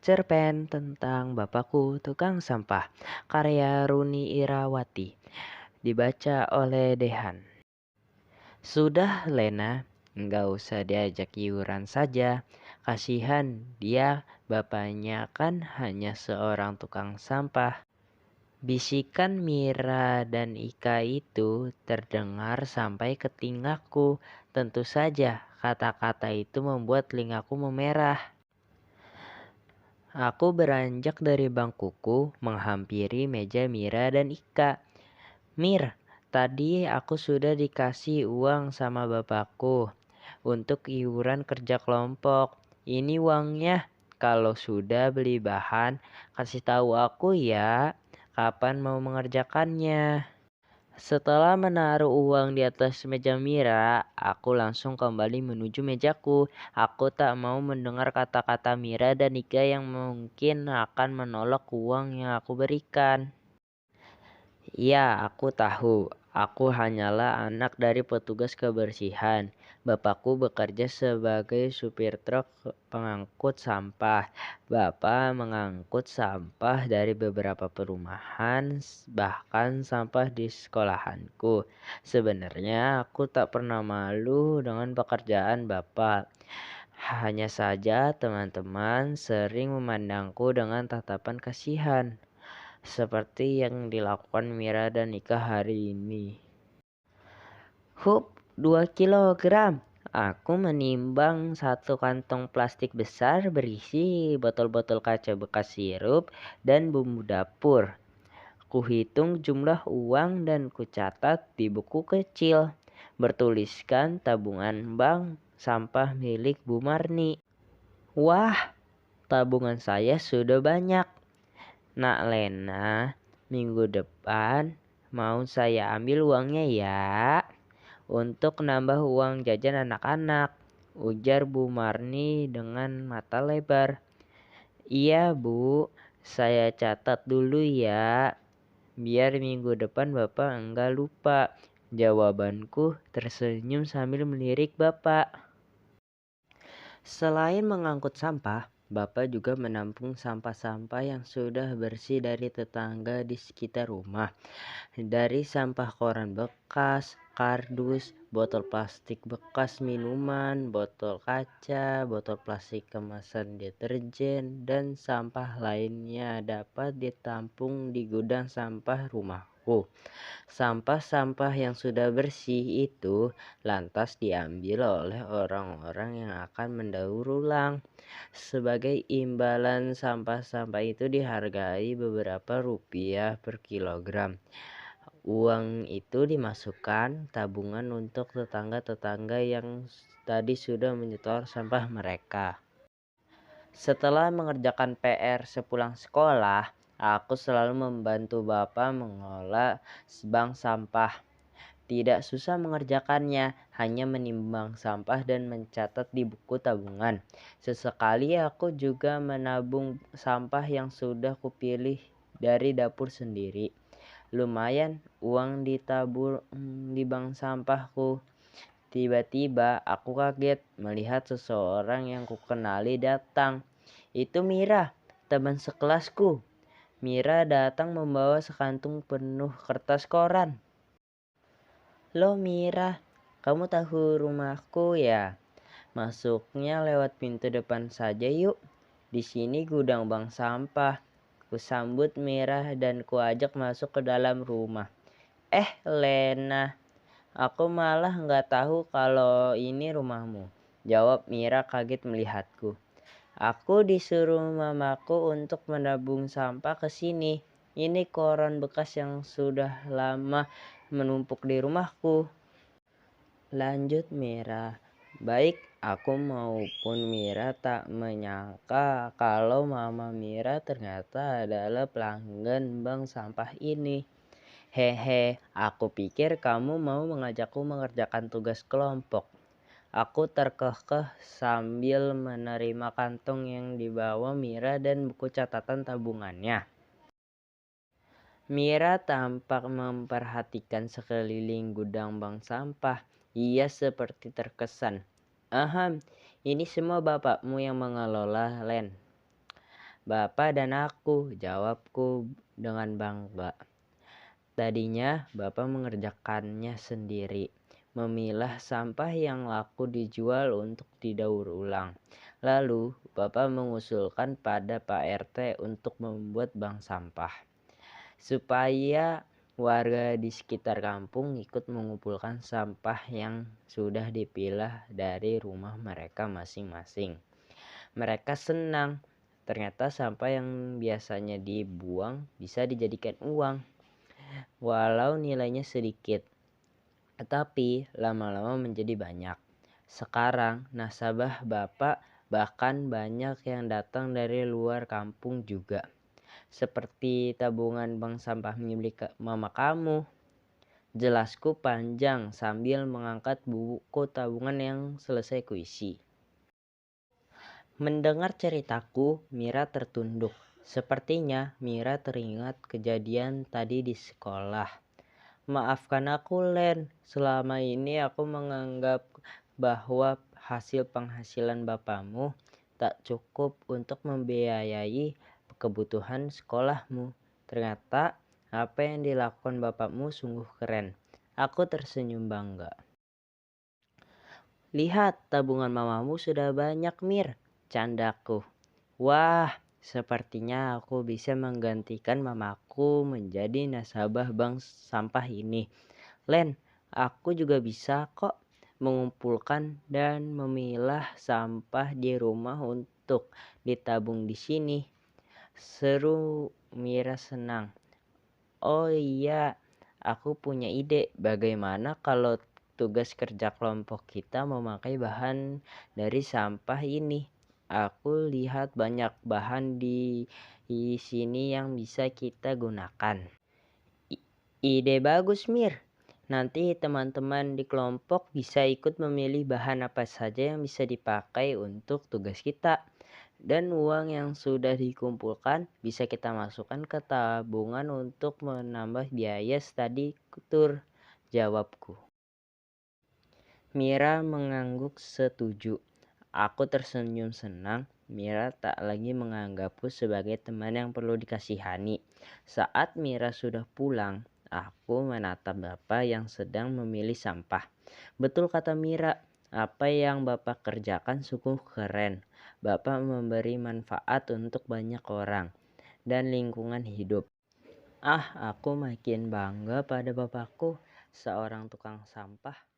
Cerpen tentang Bapakku Tukang Sampah, karya Runi Irawati, dibaca oleh Dehan. Sudah Lena, nggak usah diajak iuran saja. Kasihan dia, bapaknya kan hanya seorang tukang sampah. Bisikan Mira dan Ika itu terdengar sampai ke telingaku. Tentu saja, kata-kata itu membuat telingaku memerah. Aku beranjak dari bangkuku, menghampiri meja Mira dan Ika. "Mir, tadi aku sudah dikasih uang sama bapakku untuk iuran kerja kelompok. Ini uangnya. Kalau sudah beli bahan, kasih tahu aku ya, kapan mau mengerjakannya." Setelah menaruh uang di atas meja Mira, aku langsung kembali menuju mejaku. Aku tak mau mendengar kata-kata Mira dan Ika yang mungkin akan menolak uang yang aku berikan. Ya, aku tahu. Aku hanyalah anak dari petugas kebersihan. Bapakku bekerja sebagai supir truk pengangkut sampah. Bapak mengangkut sampah dari beberapa perumahan, bahkan sampah di sekolahanku. Sebenarnya aku tak pernah malu dengan pekerjaan Bapak. Hanya saja teman-teman sering memandangku dengan tatapan kasihan seperti yang dilakukan Mira dan Nika hari ini. Hup, 2 kilogram. Aku menimbang satu kantong plastik besar berisi botol-botol kaca bekas sirup dan bumbu dapur. Kuhitung jumlah uang dan kucatat di buku kecil. Bertuliskan tabungan bank sampah milik Bu Marni. Wah, tabungan saya sudah banyak. Nak Lena, minggu depan mau saya ambil uangnya ya, untuk nambah uang jajan anak-anak, ujar Bu Marni dengan mata lebar. Iya Bu, saya catat dulu ya, biar minggu depan Bapak enggak lupa. Jawabanku tersenyum sambil melirik Bapak. Selain mengangkut sampah, Bapak juga menampung sampah-sampah yang sudah bersih dari tetangga di sekitar rumah. Dari sampah koran bekas, kardus, botol plastik bekas minuman, botol kaca, botol plastik kemasan deterjen, dan sampah lainnya dapat ditampung di gudang sampah rumahku. Sampah-sampah yang sudah bersih itu lantas diambil oleh orang-orang yang akan mendaur ulang. Sebagai imbalan, sampah-sampah itu dihargai beberapa rupiah per kilogram. Uang itu dimasukkan tabungan untuk tetangga-tetangga yang tadi sudah menyetor sampah mereka. Setelah mengerjakan PR sepulang sekolah, aku selalu membantu Bapak mengelola bank sampah. Tidak susah mengerjakannya, hanya menimbang sampah dan mencatat di buku tabungan. Sesekali aku juga menabung sampah yang sudah kupilih dari dapur sendiri. Lumayan uang ditabur di bank sampahku. Tiba-tiba aku kaget melihat seseorang yang kukenali datang. Itu Mira, teman sekelasku. Mira datang membawa sekantung penuh kertas koran. Loh Mira, kamu tahu rumahku ya? Masuknya lewat pintu depan saja yuk. Di sini gudang bank sampah. Kusambut Mira dan kuajak masuk ke dalam rumah. Lena, aku malah nggak tahu kalau ini rumahmu, jawab Mira kaget melihatku. Aku disuruh mamaku untuk menabung sampah ke sini. Ini koran bekas yang sudah lama menumpuk di rumahku. Lanjut Mira. Baik, aku maupun Mira tak menyangka kalau Mama Mira ternyata adalah pelanggan bank sampah ini. Hehe, aku pikir kamu mau mengajakku mengerjakan tugas kelompok. Aku terkekeh sambil menerima kantong yang dibawa Mira dan buku catatan tabungannya. Mira tampak memperhatikan sekeliling gudang bank sampah. Ia seperti terkesan. Aham, ini semua bapakmu yang mengelola, Len. Bapak dan aku, jawabku dengan bangga. Tadinya Bapak mengerjakannya sendiri, memilah sampah yang laku dijual untuk didaur ulang. Lalu Bapak mengusulkan pada Pak RT untuk membuat bank sampah, supaya warga di sekitar kampung ikut mengumpulkan sampah yang sudah dipilah dari rumah mereka masing-masing. Mereka senang, ternyata sampah yang biasanya dibuang bisa dijadikan uang, walau nilainya sedikit, tapi lama-lama menjadi banyak. Sekarang nasabah Bapak bahkan banyak yang datang dari luar kampung juga, seperti tabungan bank sampah milik mama kamu. Jelasku panjang sambil mengangkat buku tabungan yang selesai kuisi. Mendengar ceritaku, Mira tertunduk. Sepertinya Mira teringat kejadian tadi di sekolah. Maafkan aku, Len. Selama ini aku menganggap bahwa hasil penghasilan bapakmu tak cukup untuk membiayai kebutuhan sekolahmu. Ternyata apa yang dilakukan bapakmu sungguh keren. Aku tersenyum bangga. Lihat, tabungan mamamu sudah banyak, Mir, candaku. Wah, sepertinya aku bisa menggantikan mamaku menjadi nasabah bank sampah ini. Len, aku juga bisa kok mengumpulkan dan memilah sampah di rumah untuk ditabung di sini. Seru Mira senang. Oh iya, aku punya ide. Bagaimana kalau tugas kerja kelompok kita memakai bahan dari sampah ini? Aku lihat banyak bahan di sini yang bisa kita gunakan. Ide bagus, Mir. Nanti teman-teman di kelompok bisa ikut memilih bahan apa saja yang bisa dipakai untuk tugas kita. Dan uang yang sudah dikumpulkan bisa kita masukkan ke tabungan untuk menambah biaya study tour, jawabku. Mira mengangguk setuju. Aku tersenyum senang. Mira tak lagi menganggapku sebagai teman yang perlu dikasihani. Saat Mira sudah pulang, aku menatap Bapak yang sedang memilih sampah. Betul kata Mira, apa yang Bapak kerjakan sungguh keren. Bapak memberi manfaat untuk banyak orang dan lingkungan hidup. Aku makin bangga pada bapakku, seorang tukang sampah